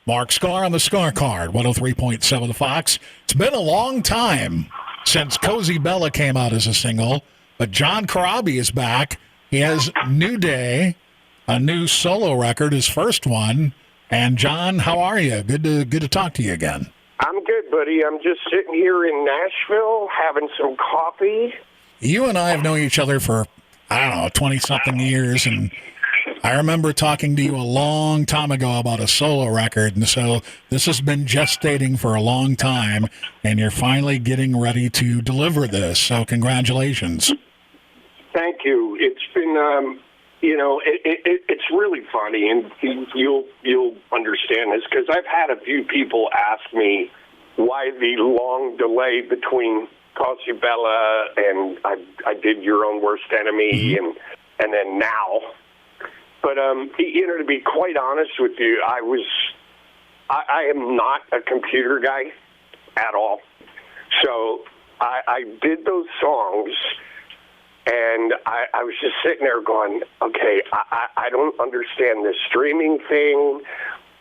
Mark Skaar on the Skaar Kaard, 103.7 The Fox. It's been a long time since Cozy Bella came out as a single, but John Corabi is back. He has New Day, a new solo record, his first one. And John, how are you? Good to talk to you again. I'm good, buddy. I'm just sitting here in Nashville having some coffee. You and I have known each other for, 20-something years, and I remember talking to you a long time ago about a solo record, and so this has been gestating for a long time, and you're finally getting ready to deliver this, so congratulations. Thank you. It's been, it's really funny, and you'll understand this, because I've had a few people ask me why the long delay between Cozy Bella and I did Your Own Worst Enemy, and then now. But, to be quite honest with you, I am not a computer guy at all. So I did those songs, and I was just sitting there going, okay, I don't understand this streaming thing.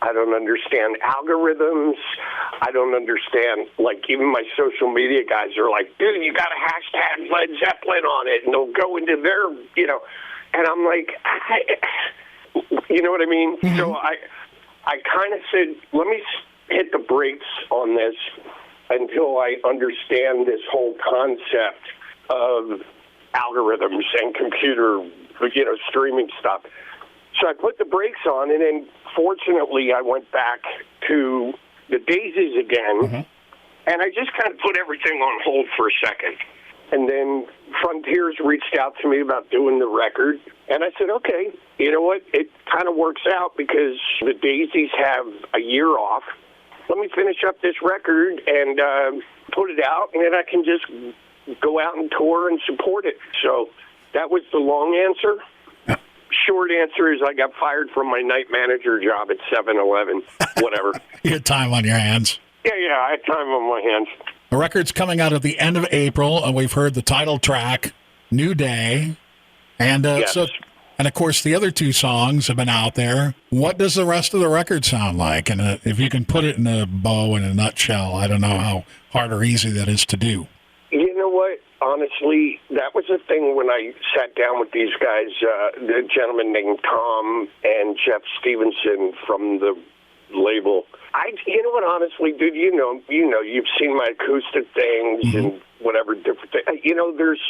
I don't understand algorithms. I don't understand, even my social media guys are like, dude, you got to hashtag Led Zeppelin on it, and they'll go into their, and I'm like, you know what I mean? Mm-hmm. So I kind of said, let me hit the brakes on this until I understand this whole concept of algorithms and computer, streaming stuff. So I put the brakes on, and then fortunately I went back to the Daisies again, and I just kind of put everything on hold for a second. And then Frontiers reached out to me about doing the record, and I said, okay, you know what? It kind of works out because the Daisies have a year off. Let me finish up this record and put it out, and then I can just go out and tour and support it. So that was the long answer. Short answer is I got fired from my night manager job at 7-Eleven, whatever. You had time on your hands. Yeah, I had time on my hands. The record's coming out at the end of April, and we've heard the title track, New Day. And yes. And of course, the other two songs have been out there. What does the rest of the record sound like? And if you can put it in a bow, in a nutshell, I don't know how hard or easy that is to do. You know what? Honestly, that was the thing when I sat down with these guys, the gentleman named Tom and Jeff Stevenson from the label. You know what, honestly, dude, you've seen my acoustic things and whatever different things. There's,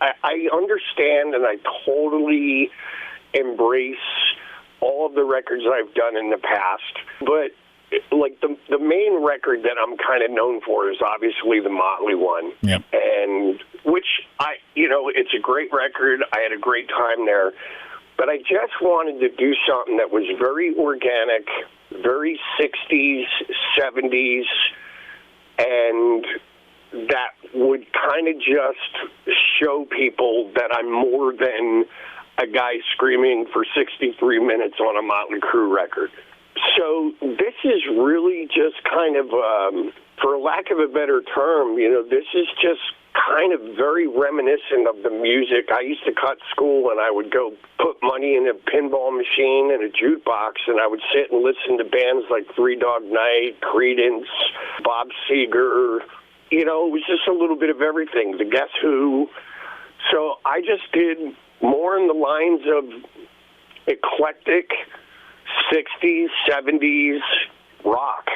I understand and I totally embrace all of the records I've done in the past, but the main record that I'm kind of known for is obviously the Motley one. Yep. And which it's a great record. I had a great time there, but I just wanted to do something that was very organic, very 60s, 70s, and that would kind of just show people that I'm more than a guy screaming for 63 minutes on a Motley Crue record. So this is really just kind of, for lack of a better term, this is just kind of very reminiscent of the music. I used to cut school, and I would go put money in a pinball machine and a jukebox, and I would sit and listen to bands like Three Dog Night, Creedence, Bob Seger. It was just a little bit of everything. The Guess Who. So I just did more in the lines of eclectic 60s, 70s rock.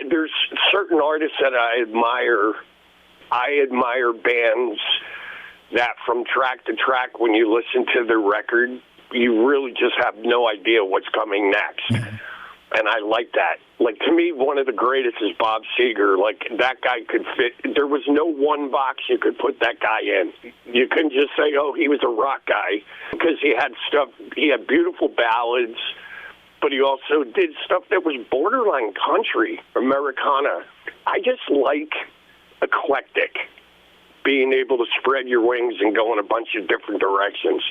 There's certain artists that I admire. I admire bands that from track to track, when you listen to their record, you really just have no idea what's coming next. And I like that. To me, one of the greatest is Bob Seger. That guy could fit. There was no one box you could put that guy in. You couldn't just say, oh, he was a rock guy, because he had stuff. He had beautiful ballads, but he also did stuff that was borderline country, Americana. I just like eclectic, being able to spread your wings and go in a bunch of different directions.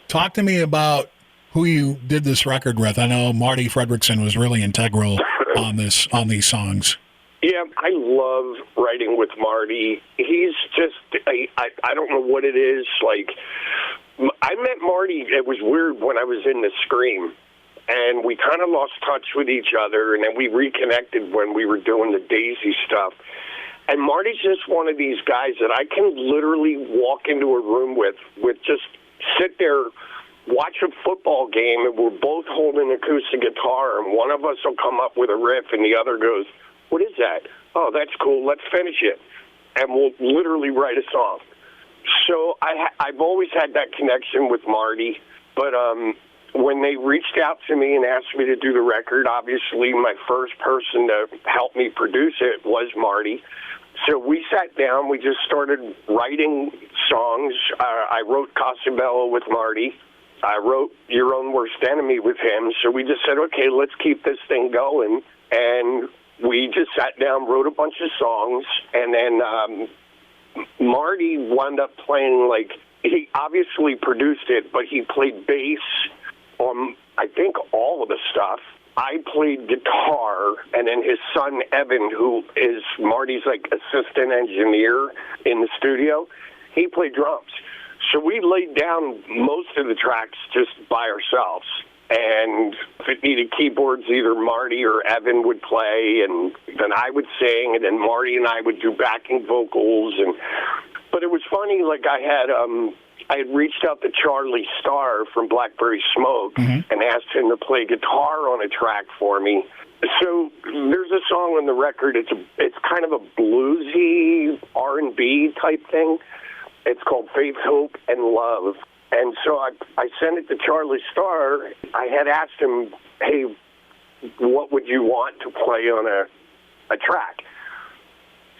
Talk to me about who you did this record with. I know Marty Fredrickson was really integral on these songs. Yeah, I love writing with Marty. He's just, I don't know what it is. I met Marty, it was weird, when I was in the Scream. and we kind of lost touch with each other, and then we reconnected when we were doing the Daisy stuff. And Marty's just one of these guys that I can literally walk into a room with just sit there, watch a football game, and we're both holding an acoustic guitar, and one of us will come up with a riff, and the other goes, "What is that? Oh, that's cool. Let's finish it." And we'll literally write a song. So I've always had that connection with Marty, but when they reached out to me and asked me to do the record, obviously my first person to help me produce it was Marty. So we sat down, we just started writing songs. I wrote Casabella with Marty. I wrote Your Own Worst Enemy with him. So we just said, okay, let's keep this thing going. And we just sat down, wrote a bunch of songs, and then Marty wound up playing, like, he obviously produced it, but he played bass on, I think, all of the stuff. I played guitar, and then his son, Evan, who is Marty's, like, assistant engineer in the studio, he played drums. So we laid down most of the tracks just by ourselves. And if it needed keyboards, either Marty or Evan would play, and then I would sing, and then Marty and I would do backing vocals. But it was funny, like I had reached out to Charlie Starr from Blackberry Smoke and asked him to play guitar on a track for me. So there's a song on the record. It's kind of a bluesy R&B type thing. It's called Faith, Hope, and Love. And so I sent it to Charlie Starr. I had asked him, hey, what would you want to play on a track?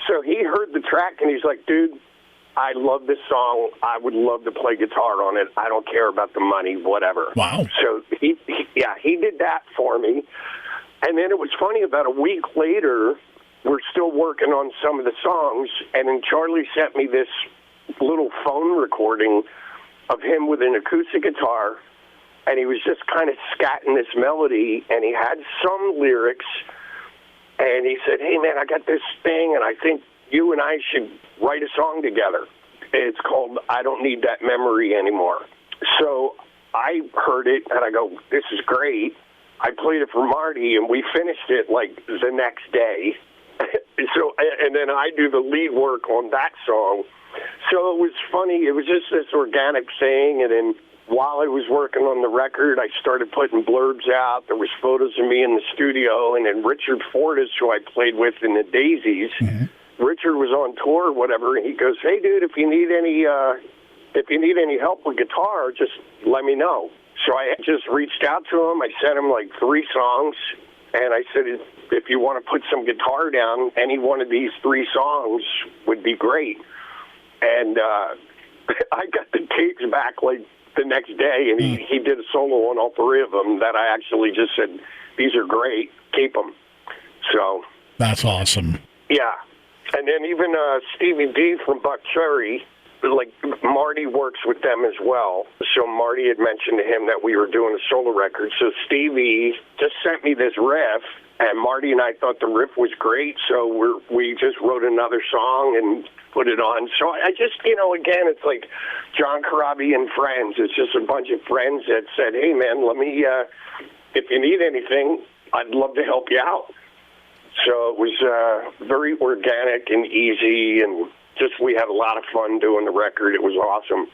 So he heard the track, and he's like, dude, I love this song. I would love to play guitar on it. I don't care about the money, whatever. Wow. So, he did that for me. And then it was funny, about a week later, we're still working on some of the songs, and then Charlie sent me this little phone recording of him with an acoustic guitar, and he was just kind of scatting this melody, and he had some lyrics, and he said, hey, man, I got this thing, and I think you and I should write a song together. It's called I Don't Need That Memory Anymore. So I heard it, and I go, this is great. I played it for Marty, and we finished it, like, the next day. And then I do the lead work on that song. So it was funny. It was just this organic thing, and then while I was working on the record, I started putting blurbs out. There was photos of me in the studio, and then Richard Fortas, who I played with in the Daisies, Richard was on tour or whatever, and he goes, hey, dude, if you need any help with guitar, just let me know. So I just reached out to him. I sent him like 3 songs, and I said, if you want to put some guitar down, any one of these 3 songs would be great. And I got the tapes back like the next day, and he did a solo on all 3 of them that I actually just said, these are great, keep them. So that's awesome. Yeah. And then even Stevie D from Buck Cherry, like, Marty works with them as well. So Marty had mentioned to him that we were doing a solo record. So Stevie just sent me this riff, and Marty and I thought the riff was great, so we just wrote another song and put it on. So I just, again, it's like John Corabi and friends. It's just a bunch of friends that said, hey, man, let me, if you need anything, I'd love to help you out. So it was very organic and easy, and just we had a lot of fun doing the record. It was awesome.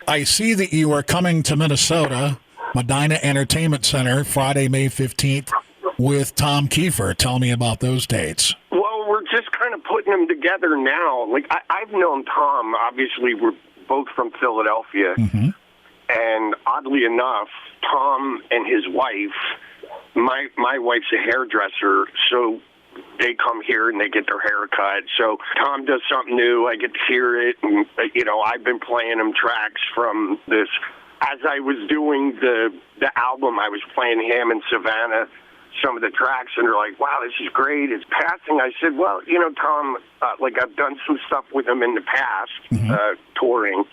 I see that you are coming to Minnesota, Medina Entertainment Center, Friday, May 15th, with Tom Kiefer. Tell me about those dates. Well, we're just kind of putting them together now. Like, I've known Tom. Obviously, we're both from Philadelphia. And oddly enough, Tom and his wife, my wife's a hairdresser, so they come here and they get their hair cut. So Tom does something new. I get to hear it. And, I've been playing him tracks from this. As I was doing the album, I was playing him and Savannah some of the tracks, and they're like, wow, this is great. It's passing. I said, well, Tom, I've done some stuff with him in the past, touring.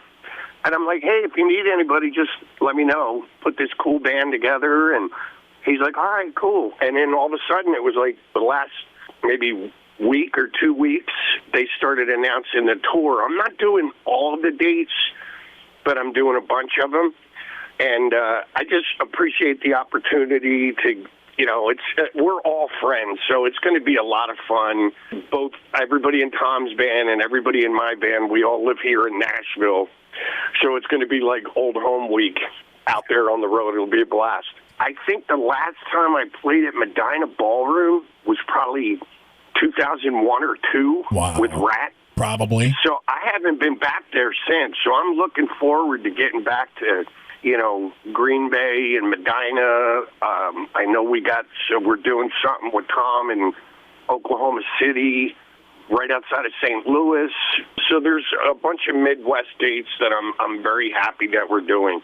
And I'm like, hey, if you need anybody, just let me know. Put this cool band together. And he's like, all right, cool. And then all of a sudden, it was like the last maybe week or 2 weeks, they started announcing the tour. I'm not doing all of the dates, but I'm doing a bunch of them. And I just appreciate the opportunity to, we're all friends, so it's going to be a lot of fun. Both everybody in Tom's band and everybody in my band, we all live here in Nashville. So it's going to be like old home week out there on the road. It'll be a blast. I think the last time I played at Medina Ballroom was probably 2001 or 2 with Rat. Probably. So I haven't been back there since. So I'm looking forward to getting back to, Green Bay and Medina. I know we're doing something with Tom in Oklahoma City, right outside of St. Louis. So there's a bunch of Midwest dates that I'm very happy that we're doing.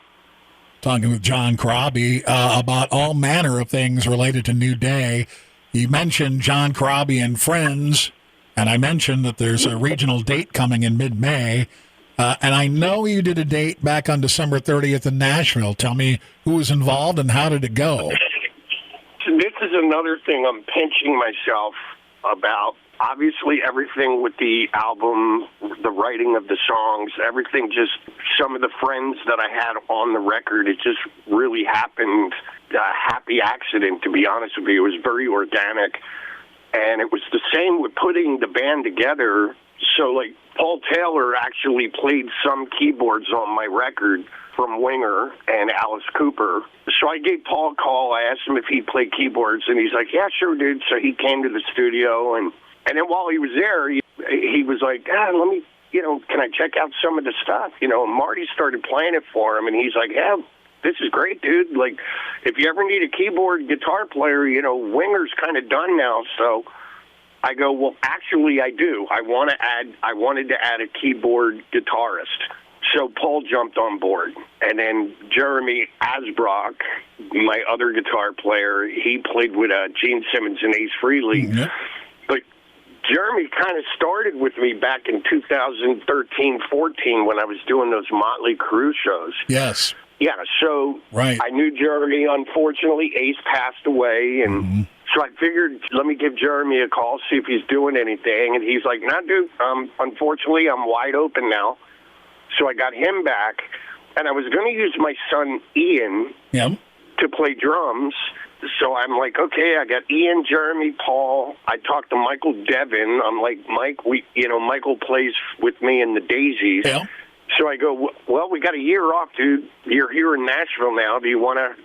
Talking with John Corabi about all manner of things related to New Day. You mentioned John Corabi and Friends, and I mentioned that there's a regional date coming in mid-May. And I know you did a date back on December 30th in Nashville. Tell me who was involved and how did it go? So this is another thing I'm pinching myself about. Obviously, everything with the album, the writing of the songs, everything, just some of the friends that I had on the record, it just really happened. A happy accident, to be honest with you. It was very organic. And it was the same with putting the band together. So, like, Paul Taylor actually played some keyboards on my record from Winger and Alice Cooper. So I gave Paul a call. I asked him if he'd play keyboards, and he's like, yeah, sure, dude. So he came to the studio, and then while he was there, he was like, let me, can I check out some of the stuff? And Marty started playing it for him, and he's like, yeah, this is great, dude. Like, if you ever need a keyboard guitar player, Winger's kind of done now, so I go, well, actually, I do. I wanted to add a keyboard guitarist. So Paul jumped on board. And then Jeremy Asbrock, my other guitar player, he played with Gene Simmons and Ace Frehley. Mm-hmm. But Jeremy kind of started with me back in 2013-14 when I was doing those Motley Crue shows. Yes. Yeah, so right. I knew Jeremy. Unfortunately, Ace passed away, and so I figured, let me give Jeremy a call, see if he's doing anything. And he's like, nah, dude, unfortunately, I'm wide open now. So I got him back, and I was going to use my son, Ian, to play drums. So I'm like, okay, I got Ian, Jeremy, Paul. I talked to Michael Devin. I'm like, Mike, Michael plays with me in the Daisies. Yeah. So I go, well, we got a year off, dude. You're here in Nashville now. Do you want to,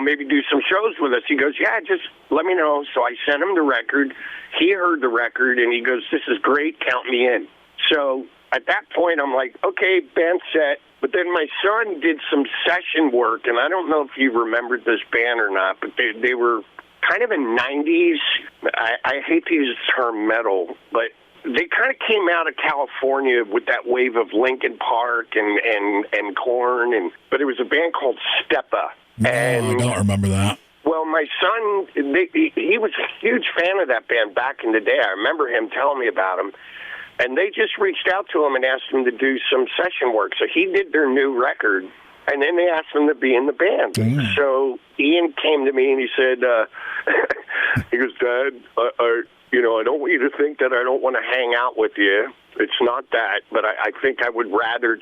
maybe do some shows with us? He goes, yeah, just let me know. So I sent him the record. He heard the record, and he goes, this is great. Count me in. So at that point, I'm like, okay, band set. But then my son did some session work, and I don't know if you remembered this band or not, but they were kind of in 90s. I hate to use the term metal, but they kind of came out of California with that wave of Linkin Park and Korn, but it was a band called Steppa. No, I don't remember that. Well, my son, he was a huge fan of that band back in the day. I remember him telling me about them. And they just reached out to him and asked him to do some session work. So he did their new record, and then they asked him to be in the band. So Ian came to me and he said, he goes, Dad, I don't want you to think that I don't want to hang out with you. It's not that, but I think I would rather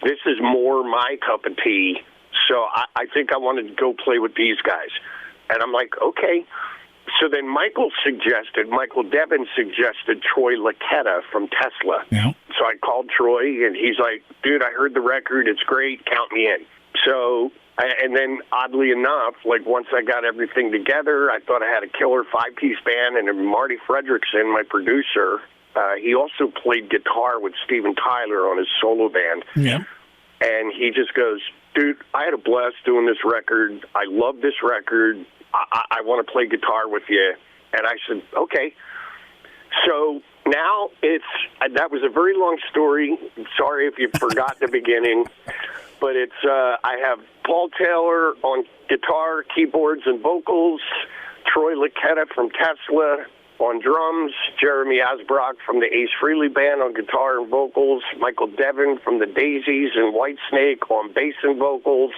this is more my cup of tea. So I think I wanted to go play with these guys. And I'm like, okay. So then Michael Devin suggested Troy Laketta from Tesla. Yeah. So I called Troy, and he's like, dude, I heard the record. It's great. Count me in. So, and then oddly enough, like once I got everything together, I thought I had a killer 5-piece band, and Marty Fredrickson, my producer, he also played guitar with Steven Tyler on his solo band. Yeah. And he just goes, dude, I had a blast doing this record. I love this record. I want to play guitar with you. And I said, okay. So now that was a very long story. Sorry if you forgot the beginning. But I have Paul Taylor on guitar, keyboards, and vocals, Troy Laketta from Tesla on drums, Jeremy Asbrock from the Ace Frehley Band on guitar and vocals, Michael Devin from the Daisies and Whitesnake on bass and vocals,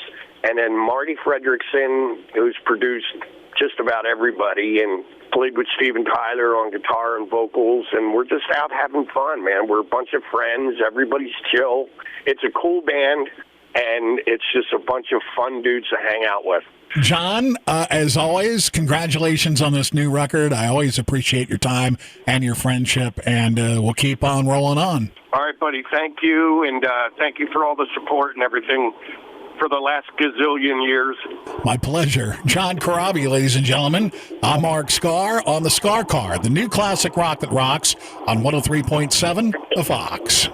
and then Marty Fredrickson, who's produced just about everybody and played with Steven Tyler on guitar and vocals, and we're just out having fun, man. We're a bunch of friends. Everybody's chill. It's a cool band. and it's just a bunch of fun dudes to hang out with. John, as always, congratulations on this new record. I always appreciate your time and your friendship, and we'll keep on rolling on. All right, buddy. Thank you, and thank you for all the support and everything for the last gazillion years. My pleasure. John Corabi, ladies and gentlemen. I'm Mark Skaar on the Skaar Kaard, the new classic rock that rocks on 103.7 The Fox.